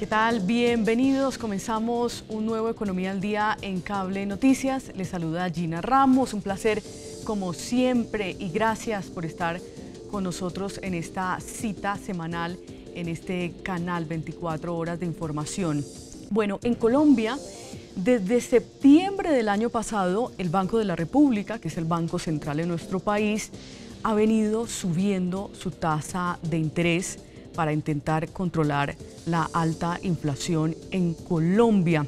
¿Qué tal? Bienvenidos. Comenzamos un nuevo Economía al Día en Cable Noticias. Les saluda Gina Ramos. Un placer como siempre y gracias por estar con nosotros en esta cita semanal en este canal 24 horas de información. Bueno, en Colombia, desde septiembre del año pasado, el Banco de la República, que es el banco central de nuestro país, ha venido subiendo su tasa de interés para intentar controlar la alta inflación en Colombia.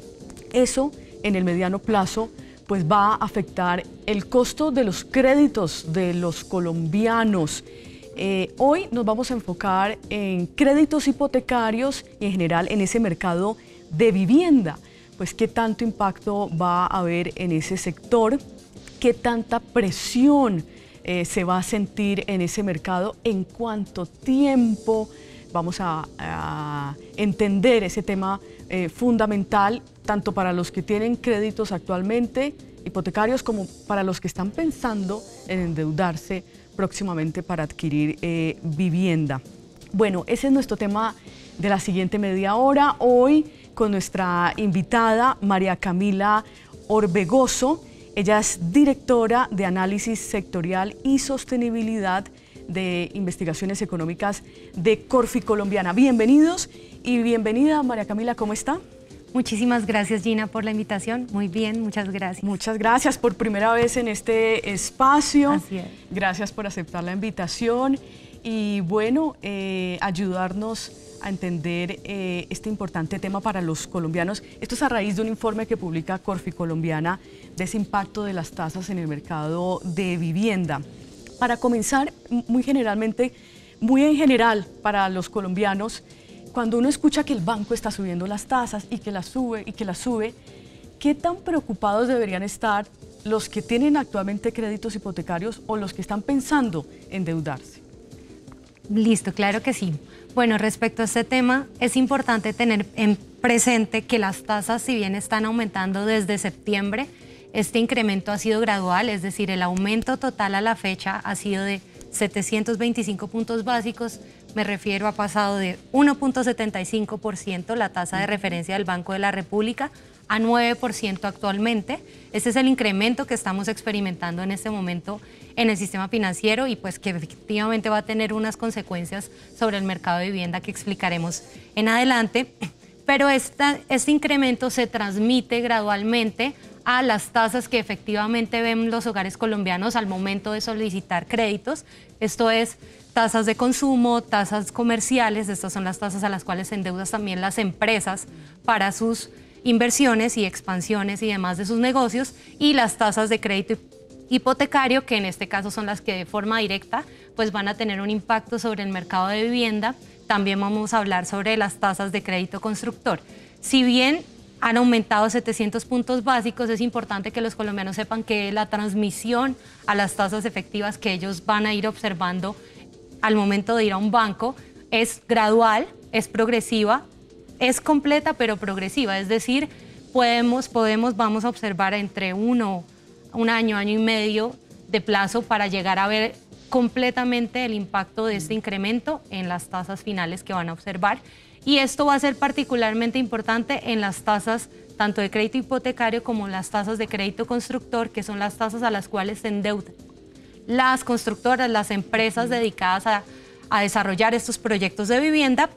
Eso, en el mediano plazo, pues va a afectar el costo de los créditos de los colombianos. Hoy nos vamos a enfocar en créditos hipotecarios y en general en ese mercado de vivienda. Pues qué tanto impacto va a haber en ese sector, qué tanta presión se va a sentir en ese mercado, en cuánto tiempo. Vamos a entender ese tema fundamental, tanto para los que tienen créditos actualmente hipotecarios como para los que están pensando en endeudarse próximamente para adquirir vivienda. Bueno, ese es nuestro tema de la siguiente media hora. Hoy con nuestra invitada María Camila Orbegoso. Ella es directora de Análisis Sectorial y Sostenibilidad de Investigaciones Económicas de Corfi Colombiana. Bienvenidos y bienvenida María Camila, ¿cómo está? Muchísimas gracias Gina por la invitación, muy bien, muchas gracias. Muchas gracias por primera vez en este espacio. Así es. Gracias por aceptar la invitación y bueno, ayudarnos a entender este importante tema para los colombianos. Esto es a raíz de un informe que publica Corfi Colombiana de ese impacto de las tasas en el mercado de vivienda. Para comenzar, muy en general para los colombianos, cuando uno escucha que el banco está subiendo las tasas y que las sube, ¿qué tan preocupados deberían estar los que tienen actualmente créditos hipotecarios o los que están pensando endeudarse? Listo, claro que sí. Bueno, respecto a este tema, es importante tener en presente que las tasas, si bien están aumentando desde septiembre, este incremento ha sido gradual, es decir, el aumento total a la fecha ha sido de 725 puntos básicos, me refiero a pasado de 1.75% la tasa de referencia del Banco de la República a 9% actualmente. Ese es el incremento que estamos experimentando en este momento en el sistema financiero y pues que efectivamente va a tener unas consecuencias sobre el mercado de vivienda que explicaremos en adelante. Pero este incremento se transmite gradualmente a las tasas que efectivamente ven los hogares colombianos al momento de solicitar créditos. Esto es tasas de consumo, tasas comerciales, estas son las tasas a las cuales se endeudan también las empresas para sus inversiones y expansiones y demás de sus negocios, y las tasas de crédito hipotecario, que en este caso son las que de forma directa pues van a tener un impacto sobre el mercado de vivienda. También vamos a hablar sobre las tasas de crédito constructor. Si bien han aumentado 700 puntos básicos, es importante que los colombianos sepan que la transmisión a las tasas efectivas que ellos van a ir observando al momento de ir a un banco es gradual, es progresiva, es completa pero progresiva, es decir, vamos a observar entre un año, año y medio de plazo para llegar a ver completamente el impacto de este incremento en las tasas finales que van a observar. Y esto va a ser particularmente importante en las tasas tanto de crédito hipotecario como las tasas de crédito constructor, que son las tasas a las cuales se endeudan las constructoras, las empresas dedicadas a desarrollar estos proyectos de vivienda,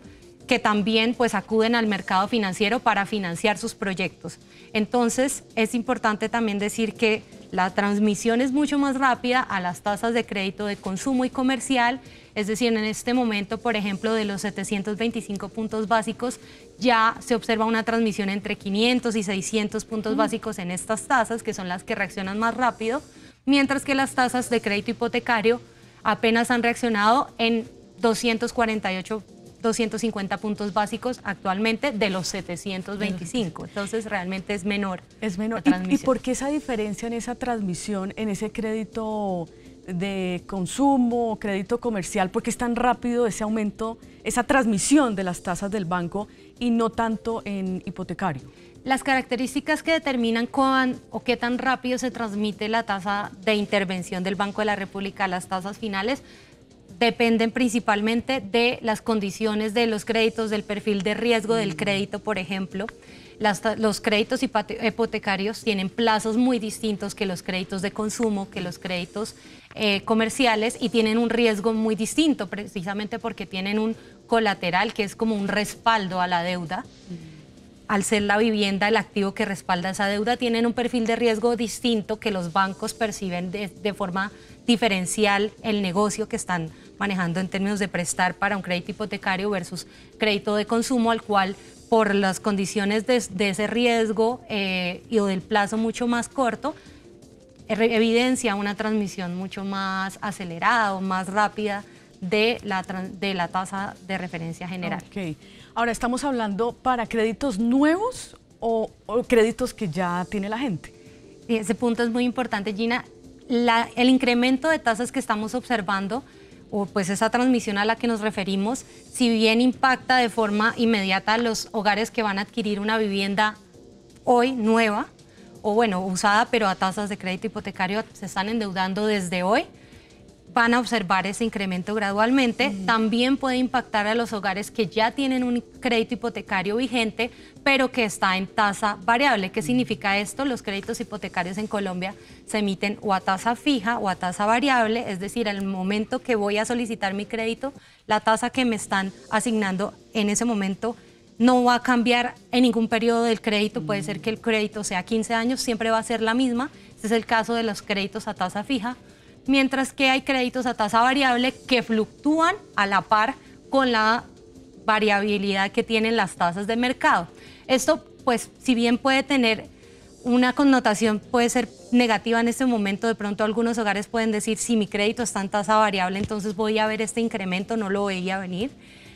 que también pues acuden al mercado financiero para financiar sus proyectos. Entonces es importante también decir que la transmisión es mucho más rápida a las tasas de crédito de consumo y comercial, es decir, en este momento, por ejemplo, de los 725 puntos básicos, ya se observa una transmisión entre 500 y 600 puntos básicos en estas tasas, que son las que reaccionan más rápido, mientras que las tasas de crédito hipotecario apenas han reaccionado en 250 puntos básicos actualmente de los 725. Entonces realmente es menor. Es menor. ¿Y por qué esa diferencia en esa transmisión, en ese crédito de consumo, crédito comercial? ¿Por qué es tan rápido ese aumento, esa transmisión de las tasas del banco y no tanto en hipotecario? Las características que determinan qué tan rápido se transmite la tasa de intervención del Banco de la República a las tasas finales dependen principalmente de las condiciones de los créditos, del perfil de riesgo del crédito, por ejemplo. Los créditos hipotecarios tienen plazos muy distintos que los créditos de consumo, que los créditos comerciales, y tienen un riesgo muy distinto, precisamente porque tienen un colateral que es como un respaldo a la deuda. Al ser la vivienda el activo que respalda esa deuda, tienen un perfil de riesgo distinto que los bancos perciben de forma diferencial el negocio que están manejando en términos de prestar para un crédito hipotecario versus crédito de consumo, al cual por las condiciones de ese riesgo o del plazo mucho más corto, evidencia una transmisión mucho más acelerada o más rápida de la tasa de referencia general. Okay. Ahora, ¿estamos hablando para créditos nuevos o créditos que ya tiene la gente? Ese punto es muy importante, Gina. El incremento de tasas que estamos observando, o pues esa transmisión a la que nos referimos, si bien impacta de forma inmediata a los hogares que van a adquirir una vivienda hoy nueva, o bueno, usada, pero a tasas de crédito hipotecario se están endeudando desde hoy, van a observar ese incremento gradualmente. También puede impactar a los hogares que ya tienen un crédito hipotecario vigente, pero que está en tasa variable. ¿Qué significa esto? Los créditos hipotecarios en Colombia se emiten o a tasa fija o a tasa variable, es decir, al momento que voy a solicitar mi crédito, la tasa que me están asignando en ese momento no va a cambiar en ningún periodo del crédito. Puede ser que el crédito sea 15 años, siempre va a ser la misma. Este es el caso de los créditos a tasa fija, mientras que hay créditos a tasa variable que fluctúan a la par con la variabilidad que tienen las tasas de mercado. Esto, pues, si bien puede tener una connotación, puede ser negativa en este momento, de pronto algunos hogares pueden decir, si mi crédito está en tasa variable, entonces voy a ver este incremento, no lo veía venir.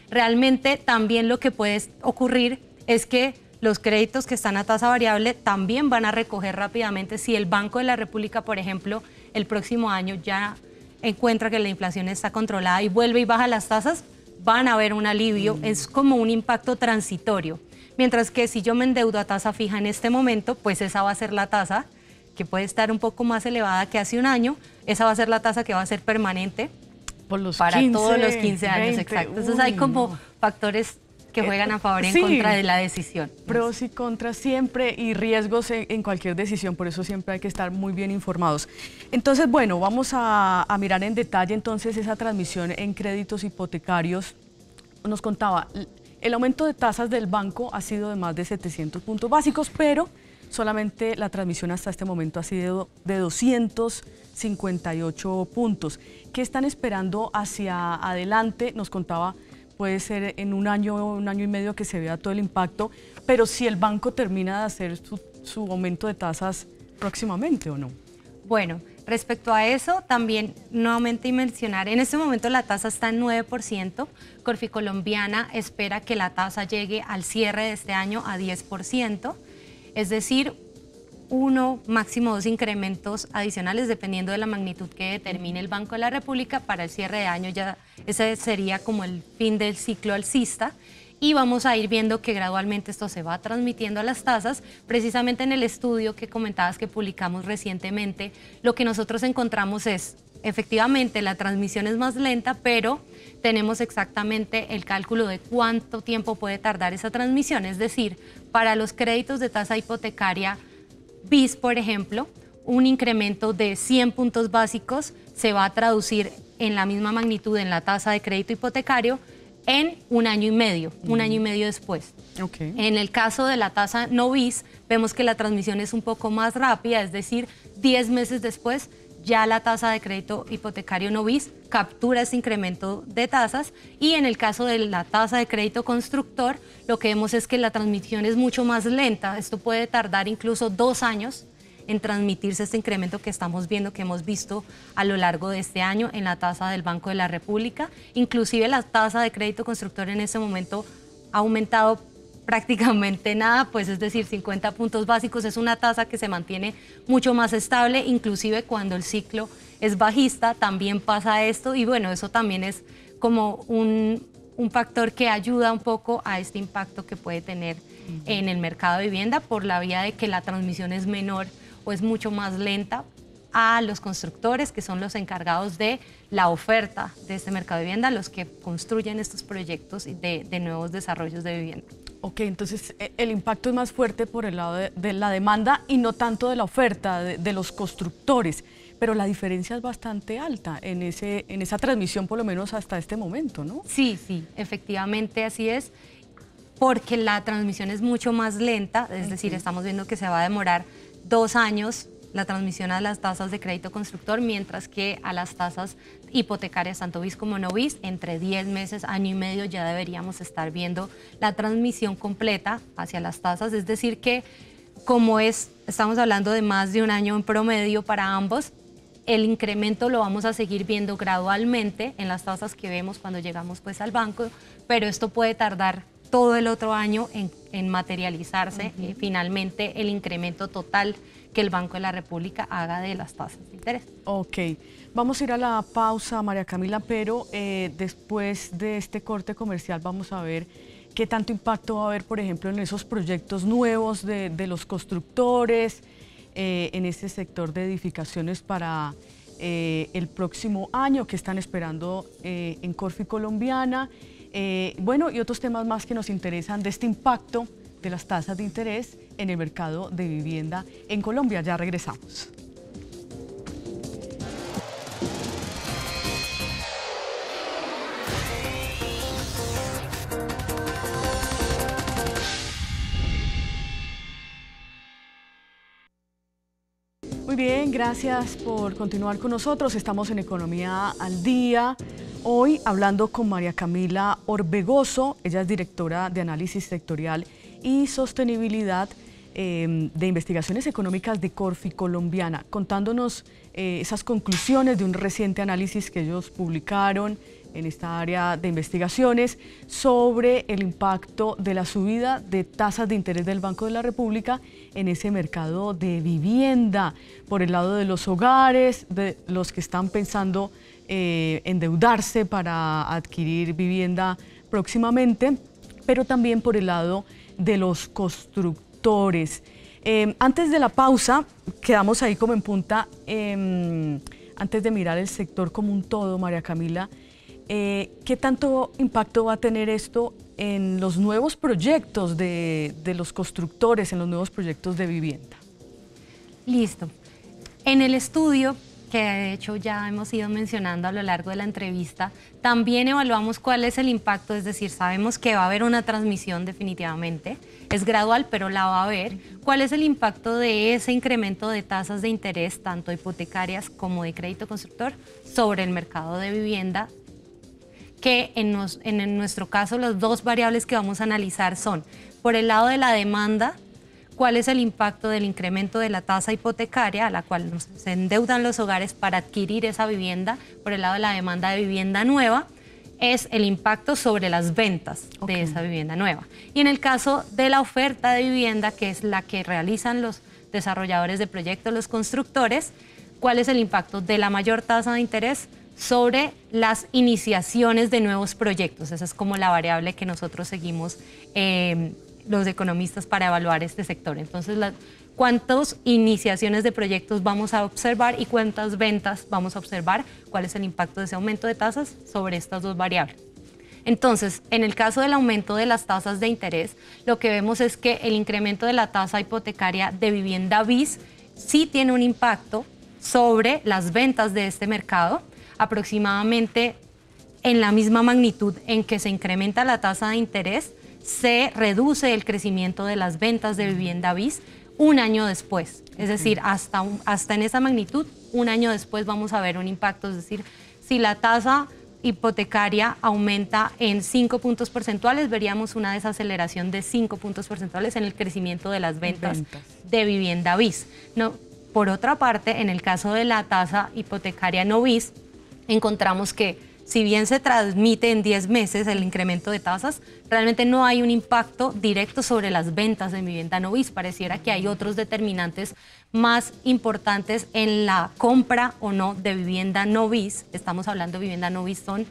Realmente también lo que puede ocurrir es que los créditos que están a tasa variable también van a recoger rápidamente. Si el Banco de la República, por ejemplo, el próximo año ya encuentra que la inflación está controlada y vuelve y baja las tasas, van a ver un alivio. Es como un impacto transitorio. Mientras que si yo me endeudo a tasa fija en este momento, pues esa va a ser la tasa que puede estar un poco más elevada que hace un año. Esa va a ser la tasa que va a ser permanente para todos los 15 años. 20, exacto. Entonces hay como factores que juegan a favor y en contra de la decisión. Pros y contras siempre, y riesgos en cualquier decisión, por eso siempre hay que estar muy bien informados. Entonces, bueno, vamos a mirar en detalle entonces esa transmisión en créditos hipotecarios. Nos contaba, el aumento de tasas del banco ha sido de más de 700 puntos básicos, pero solamente la transmisión hasta este momento ha sido de 258 puntos. ¿Qué están esperando hacia adelante? Nos contaba, puede ser en un año y medio que se vea todo el impacto, pero si el banco termina de hacer su aumento de tasas próximamente, ¿o no? Bueno, respecto a eso, también nuevamente mencionar, en este momento la tasa está en 9%, Corficolombiana espera que la tasa llegue al cierre de este año a 10%, es decir, uno, máximo dos incrementos adicionales dependiendo de la magnitud que determine el Banco de la República. Para el cierre de año ya ese sería como el fin del ciclo alcista, y vamos a ir viendo que gradualmente esto se va transmitiendo a las tasas. Precisamente en el estudio que comentabas que publicamos recientemente, lo que nosotros encontramos es, efectivamente, la transmisión es más lenta, pero tenemos exactamente el cálculo de cuánto tiempo puede tardar esa transmisión. Es decir, para los créditos de tasa hipotecaria BIS, por ejemplo, un incremento de 100 puntos básicos se va a traducir en la misma magnitud en la tasa de crédito hipotecario en un año y medio después. Okay. En el caso de la tasa no BIS, vemos que la transmisión es un poco más rápida, es decir, 10 meses después ya la tasa de crédito hipotecario no BIS captura ese incremento de tasas, y en el caso de la tasa de crédito constructor, lo que vemos es que la transmisión es mucho más lenta. Esto puede tardar incluso 2 años en transmitirse este incremento que estamos viendo, que hemos visto a lo largo de este año en la tasa del Banco de la República. Inclusive la tasa de crédito constructor en este momento ha aumentado prácticamente nada, pues es decir, 50 puntos básicos. Es una tasa que se mantiene mucho más estable, inclusive cuando el ciclo es bajista también pasa esto, y bueno, eso también es como un factor que ayuda un poco a este impacto que puede tener en el mercado de vivienda, por la vía de que la transmisión es menor o es mucho más lenta a los constructores, que son los encargados de la oferta de este mercado de vivienda, los que construyen estos proyectos de nuevos desarrollos de vivienda. Ok, entonces el impacto es más fuerte por el lado de la demanda y no tanto de la oferta de los constructores, pero la diferencia es bastante alta en esa transmisión, por lo menos hasta este momento, ¿no? Sí, sí, efectivamente así es, porque la transmisión es mucho más lenta, es decir, estamos viendo que se va a demorar 2 años la transmisión a las tasas de crédito constructor, mientras que a las tasas hipotecarias, tanto BIS como no BIS, entre 10 meses, año y medio, ya deberíamos estar viendo la transmisión completa hacia las tasas. Es decir que, estamos hablando de más de 1 año en promedio para ambos, el incremento lo vamos a seguir viendo gradualmente en las tasas que vemos cuando llegamos pues al banco, pero esto puede tardar todo el otro año en materializarse finalmente el incremento total que el Banco de la República haga de las tasas de interés. Ok, vamos a ir a la pausa, María Camila, pero después de este corte comercial vamos a ver qué tanto impacto va a haber, por ejemplo, en esos proyectos nuevos de los constructores, en este sector de edificaciones para el próximo año que están esperando en Corfi Colombiana. Bueno, y otros temas más que nos interesan de este impacto de las tasas de interés en el mercado de vivienda en Colombia. Ya regresamos. Muy bien, gracias por continuar con nosotros. Estamos en Economía al Día. Hoy hablando con María Camila Orbegoso, ella es directora de Análisis Sectorial y Sostenibilidad de Investigaciones Económicas de Corfi Colombiana, contándonos esas conclusiones de un reciente análisis que ellos publicaron en esta área de investigaciones sobre el impacto de la subida de tasas de interés del Banco de la República en ese mercado de vivienda, por el lado de los hogares, de los que están pensando endeudarse para adquirir vivienda próximamente, pero también por el lado de los constructores. Antes de la pausa, quedamos ahí como en punta, antes de mirar el sector como un todo, María Camila, ¿qué tanto impacto va a tener esto en los nuevos proyectos de los constructores, en los nuevos proyectos de vivienda? Listo. En el estudio, que de hecho ya hemos ido mencionando a lo largo de la entrevista, también evaluamos cuál es el impacto, es decir, sabemos que va a haber una transmisión definitivamente, es gradual, pero la va a haber. ¿Cuál es el impacto de ese incremento de tasas de interés, tanto hipotecarias como de crédito constructor, sobre el mercado de vivienda? Que en nuestro caso, las 2 variables que vamos a analizar son, por el lado de la demanda, cuál es el impacto del incremento de la tasa hipotecaria a la cual se endeudan los hogares para adquirir esa vivienda. Por el lado de la demanda de vivienda nueva, es el impacto sobre las ventas de esa vivienda nueva. Y en el caso de la oferta de vivienda, que es la que realizan los desarrolladores de proyectos, los constructores, ¿cuál es el impacto de la mayor tasa de interés sobre las iniciaciones de nuevos proyectos? Esa es como la variable que nosotros seguimos los economistas para evaluar este sector. Entonces, ¿cuántas iniciaciones de proyectos vamos a observar y cuántas ventas vamos a observar? ¿Cuál es el impacto de ese aumento de tasas sobre estas 2 variables? Entonces, en el caso del aumento de las tasas de interés, lo que vemos es que el incremento de la tasa hipotecaria de vivienda BIS sí tiene un impacto sobre las ventas de este mercado, aproximadamente en la misma magnitud en que se incrementa la tasa de interés, se reduce el crecimiento de las ventas de vivienda BIS 1 año después. Es decir, hasta en esa magnitud, 1 año después vamos a ver un impacto. Es decir, si la tasa hipotecaria aumenta en 5 puntos porcentuales, veríamos una desaceleración de 5 puntos porcentuales en el crecimiento de las ventas de vivienda BIS. No, por otra parte, en el caso de la tasa hipotecaria no BIS, encontramos que si bien se transmite en 10 meses el incremento de tasas, realmente no hay un impacto directo sobre las ventas de vivienda no BIS. Pareciera que hay otros determinantes más importantes en la compra o no de vivienda no BIS. Estamos hablando de vivienda no BIS, son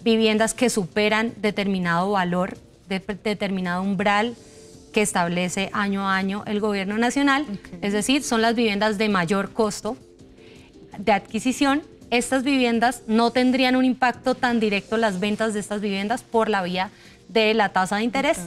viviendas que superan determinado valor, determinado umbral que establece año a año el gobierno nacional. Es decir, son las viviendas de mayor costo. de adquisición, estas viviendas no tendrían un impacto tan directo las ventas de estas viviendas por la vía de la tasa de interés,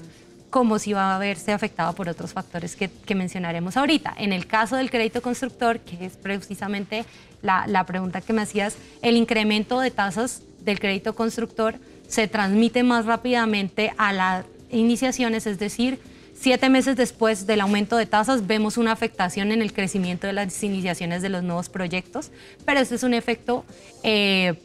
como si va a verse afectado por otros factores que mencionaremos ahorita. En el caso del crédito constructor, que es precisamente la pregunta que me hacías, el incremento de tasas del crédito constructor se transmite más rápidamente a las iniciaciones, es decir, 7 meses después del aumento de tasas vemos una afectación en el crecimiento de las iniciaciones de los nuevos proyectos, pero este es un efecto que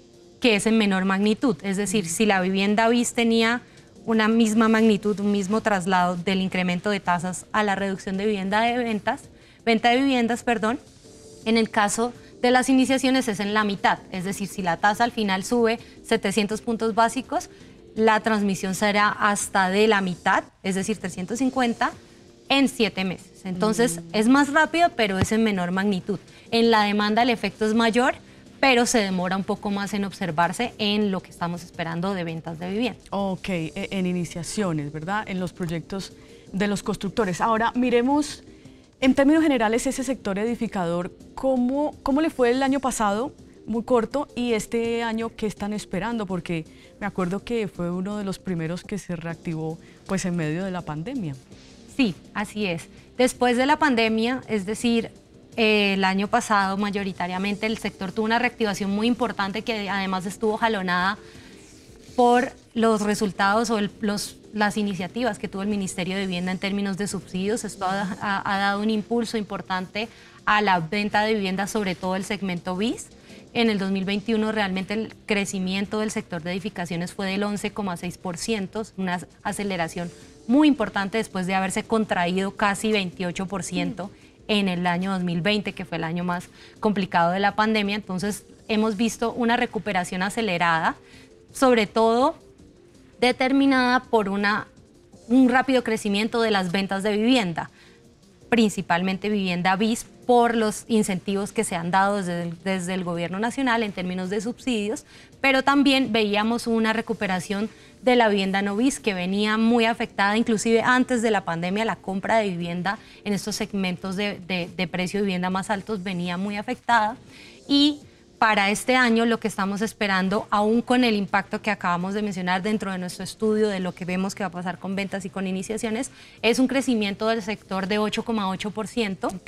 es en menor magnitud, es decir, si la vivienda BIS tenía una misma magnitud, un mismo traslado del incremento de tasas a la reducción de venta de viviendas, en el caso de las iniciaciones es en la mitad, es decir, si la tasa al final sube 700 puntos básicos, la transmisión será hasta de la mitad, es decir, 350 en 7 meses. Entonces es más rápido, pero es en menor magnitud. En la demanda el efecto es mayor, pero se demora un poco más en observarse en lo que estamos esperando de ventas de vivienda. Ok, en iniciaciones, ¿verdad? En los proyectos de los constructores. Ahora, miremos en términos generales ese sector edificador, ¿cómo le fue el año pasado? Muy corto, y este año, ¿qué están esperando? Porque me acuerdo que fue uno de los primeros que se reactivó pues en medio de la pandemia. Sí, así es. Después de la pandemia, es decir, el año pasado mayoritariamente el sector tuvo una reactivación muy importante que además estuvo jalonada por los resultados o las iniciativas que tuvo el Ministerio de Vivienda en términos de subsidios. Esto ha dado un impulso importante a la venta de viviendas, sobre todo el segmento BIS. En el 2021 realmente el crecimiento del sector de edificaciones fue del 11,6%, una aceleración muy importante después de haberse contraído casi 28% en el año 2020, que fue el año más complicado de la pandemia. Entonces hemos visto una recuperación acelerada, sobre todo determinada por un rápido crecimiento de las ventas de vivienda, principalmente vivienda BIS, por los incentivos que se han dado desde el gobierno nacional en términos de subsidios, pero también veíamos una recuperación de la vivienda no BIS que venía muy afectada, inclusive antes de la pandemia. La compra de vivienda en estos segmentos de precio de vivienda más altos venía muy afectada, y para este año lo que estamos esperando, aún con el impacto que acabamos de mencionar dentro de nuestro estudio de lo que vemos que va a pasar con ventas y con iniciaciones, es un crecimiento del sector de 8,8%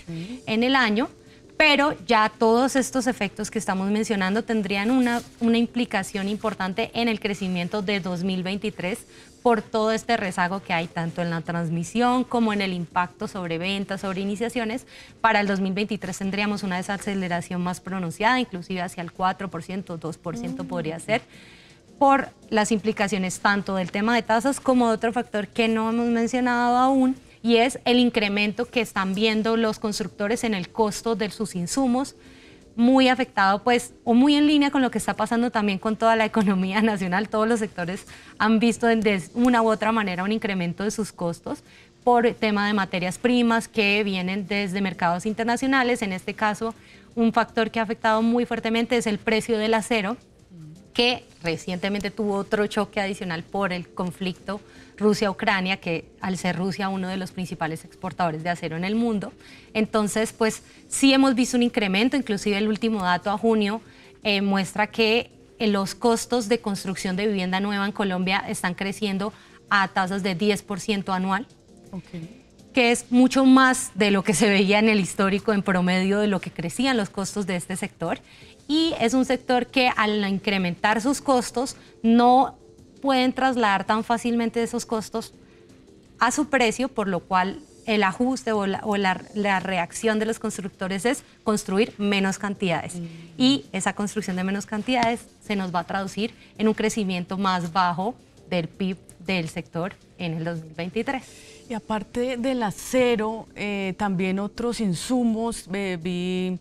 en el año, pero ya todos estos efectos que estamos mencionando tendrían una implicación importante en el crecimiento de 2023 por todo este rezago que hay tanto en la transmisión como en el impacto sobre ventas, sobre iniciaciones. Para el 2023 tendríamos una desaceleración más pronunciada, inclusive hacia el 4%, 2% podría ser, por las implicaciones tanto del tema de tasas como de otro factor que no hemos mencionado aún, y es el incremento que están viendo los constructores en el costo de sus insumos, muy afectado pues, o muy en línea con lo que está pasando también con toda la economía nacional. Todos los sectores han visto de una u otra manera un incremento de sus costos por tema de materias primas que vienen desde mercados internacionales. En este caso, un factor que ha afectado muy fuertemente es el precio del acero, que recientemente tuvo otro choque adicional por el conflicto Rusia-Ucrania, que al ser Rusia uno de los principales exportadores de acero en el mundo. Entonces, pues sí hemos visto un incremento, inclusive el último dato a junio muestra que los costos de construcción de vivienda nueva en Colombia están creciendo a tasas de 10% anual, que es mucho más de lo que se veía en el histórico en promedio de lo que crecían los costos de este sector. Y es un sector que al incrementar sus costos no pueden trasladar tan fácilmente esos costos a su precio, por lo cual el ajuste o la reacción de los constructores es construir menos cantidades. Y esa construcción de menos cantidades se nos va a traducir en un crecimiento más bajo del PIB del sector en el 2023. Y aparte del acero, también otros insumos, vi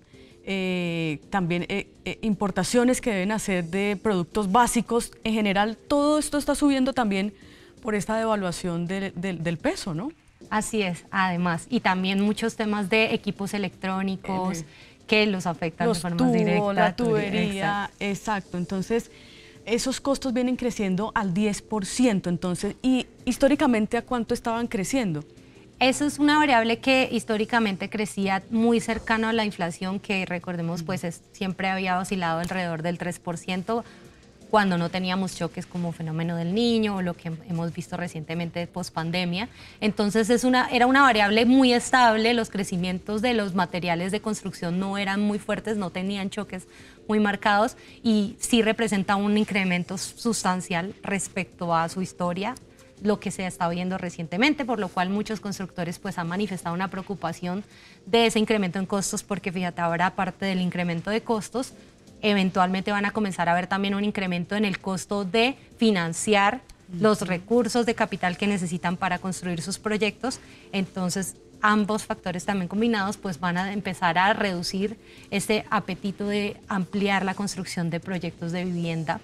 también importaciones que deben hacer de productos básicos. En general, todo esto está subiendo también por esta devaluación del peso, ¿no? Así es, además. Y también muchos temas de equipos electrónicos que los afectan de forma directa. La tubería, exacto. Entonces, esos costos vienen creciendo al 10%. Entonces, ¿y históricamente a cuánto estaban creciendo? Eso es una variable que históricamente crecía muy cercano a la inflación, que recordemos pues siempre había oscilado alrededor del 3%, cuando no teníamos choques como fenómeno del Niño o lo que hemos visto recientemente post pandemia. Entonces era una variable muy estable, los crecimientos de los materiales de construcción no eran muy fuertes, no tenían choques muy marcados y sí representa un incremento sustancial respecto a su historia, lo que se está viendo recientemente, por lo cual muchos constructores pues han manifestado una preocupación de ese incremento en costos, porque fíjate, ahora aparte del incremento de costos, eventualmente van a comenzar a ver también un incremento en el costo de financiar los recursos de capital que necesitan para construir sus proyectos. Entonces, ambos factores también combinados pues van a empezar a reducir ese apetito de ampliar la construcción de proyectos de vivienda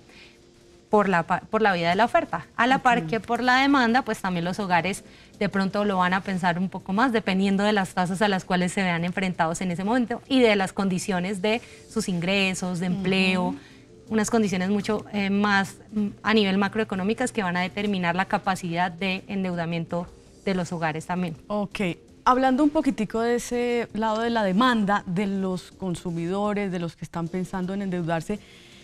por la vía de la oferta. A la par que por la demanda, pues también los hogares de pronto lo van a pensar un poco más, dependiendo de las tasas a las cuales se vean enfrentados en ese momento y de las condiciones de sus ingresos, de empleo, unas condiciones mucho más a nivel macroeconómicas que van a determinar la capacidad de endeudamiento de los hogares también. Ok, hablando un poquitico de ese lado de la demanda de los consumidores, de los que están pensando en endeudarse,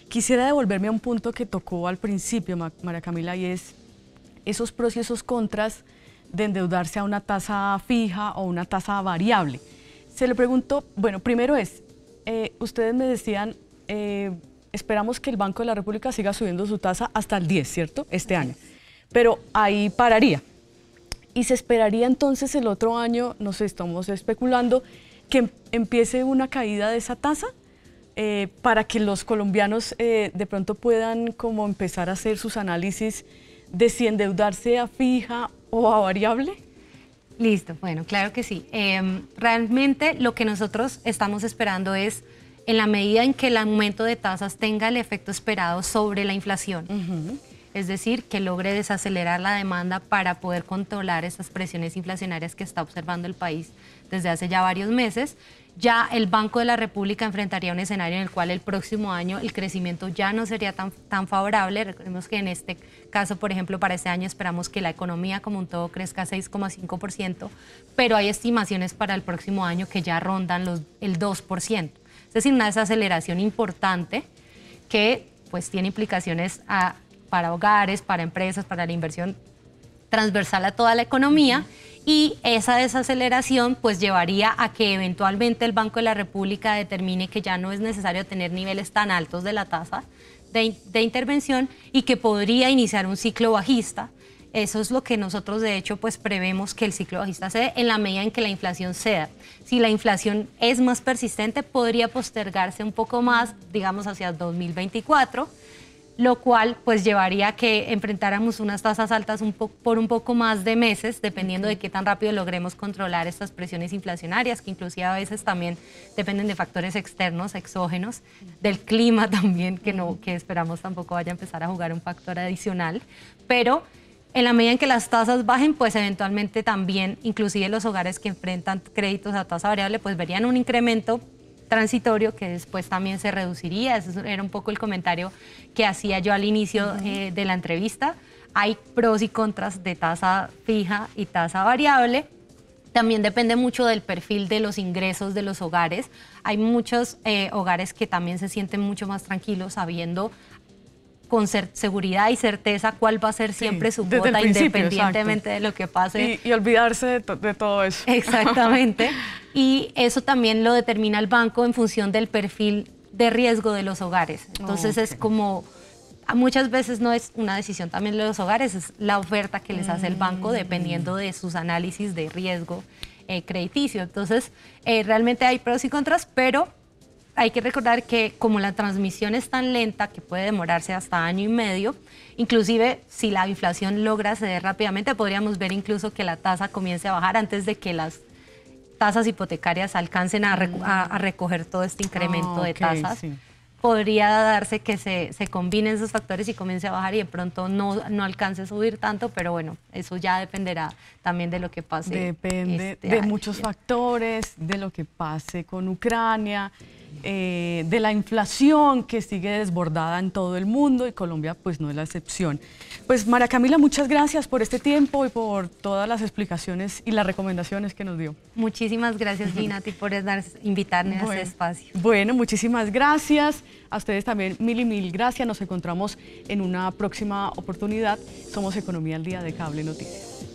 quisiera devolverme a un punto que tocó al principio, María Camila, y es esos pros y esos contras de endeudarse a una tasa fija o una tasa variable. Se le preguntó, bueno, primero ustedes me decían, esperamos que el Banco de la República siga subiendo su tasa hasta el 10, ¿cierto? Este año. Pero ahí pararía. Y se esperaría entonces el otro año, no sé, estamos especulando, que empiece una caída de esa tasa para que los colombianos de pronto puedan como empezar a hacer sus análisis de si endeudarse a fija o a variable. Listo, bueno, claro que sí. Realmente lo que nosotros estamos esperando es, en la medida en que el aumento de tasas tenga el efecto esperado sobre la inflación, es decir, que logre desacelerar la demanda para poder controlar estas presiones inflacionarias que está observando el país desde hace ya varios meses, ya el Banco de la República enfrentaría un escenario en el cual el próximo año el crecimiento ya no sería tan favorable. Recordemos que en este caso, por ejemplo, para este año esperamos que la economía como un todo crezca 6,5%, pero hay estimaciones para el próximo año que ya rondan el 2%. Es decir, una desaceleración importante que pues tiene implicaciones para hogares, para empresas, para la inversión transversal a toda la economía, y esa desaceleración pues llevaría a que eventualmente el Banco de la República determine que ya no es necesario tener niveles tan altos de la tasa de intervención y que podría iniciar un ciclo bajista. Eso es lo que nosotros de hecho pues prevemos que el ciclo bajista se dé en la medida en que la inflación ceda. Si la inflación es más persistente, podría postergarse un poco más, digamos hacia 2024, lo cual pues llevaría a que enfrentáramos unas tasas altas por un poco más de meses, dependiendo de qué tan rápido logremos controlar estas presiones inflacionarias, que inclusive a veces también dependen de factores externos, exógenos, del clima también, que esperamos tampoco vaya a empezar a jugar un factor adicional, pero en la medida en que las tasas bajen, pues eventualmente también, inclusive los hogares que enfrentan créditos a tasa variable, pues verían un incremento transitorio que después también se reduciría. Ese era un poco el comentario que hacía yo al inicio de la entrevista. Hay pros y contras de tasa fija y tasa variable. También depende mucho del perfil de los ingresos de los hogares. Hay muchos hogares que también se sienten mucho más tranquilos sabiendo con seguridad y certeza cuál va a ser siempre su cuota, independientemente de lo que pase. Y olvidarse de todo eso. Exactamente. Y eso también lo determina el banco en función del perfil de riesgo de los hogares. Entonces es como, muchas veces no es una decisión también de los hogares, es la oferta que les hace el banco dependiendo de sus análisis de riesgo crediticio. Entonces realmente hay pros y contras, pero hay que recordar que como la transmisión es tan lenta que puede demorarse hasta año y medio, inclusive si la inflación logra ceder rápidamente, podríamos ver incluso que la tasa comience a bajar antes de que las tasas hipotecarias alcancen a recoger todo este incremento de tasas. Sí. Podría darse que se combinen esos factores y comience a bajar y de pronto no alcance a subir tanto, pero bueno, eso ya dependerá también de lo que pase. Depende de muchos factores, de lo que pase con Ucrania. de la inflación que sigue desbordada en todo el mundo y Colombia pues no es la excepción. Pues María Camila, muchas gracias por este tiempo y por todas las explicaciones y las recomendaciones que nos dio. Muchísimas gracias, Gina, a ti por invitarme a este espacio. Bueno, muchísimas gracias. A ustedes también mil gracias. Nos encontramos en una próxima oportunidad. Somos Economía al Día de Cable Noticias.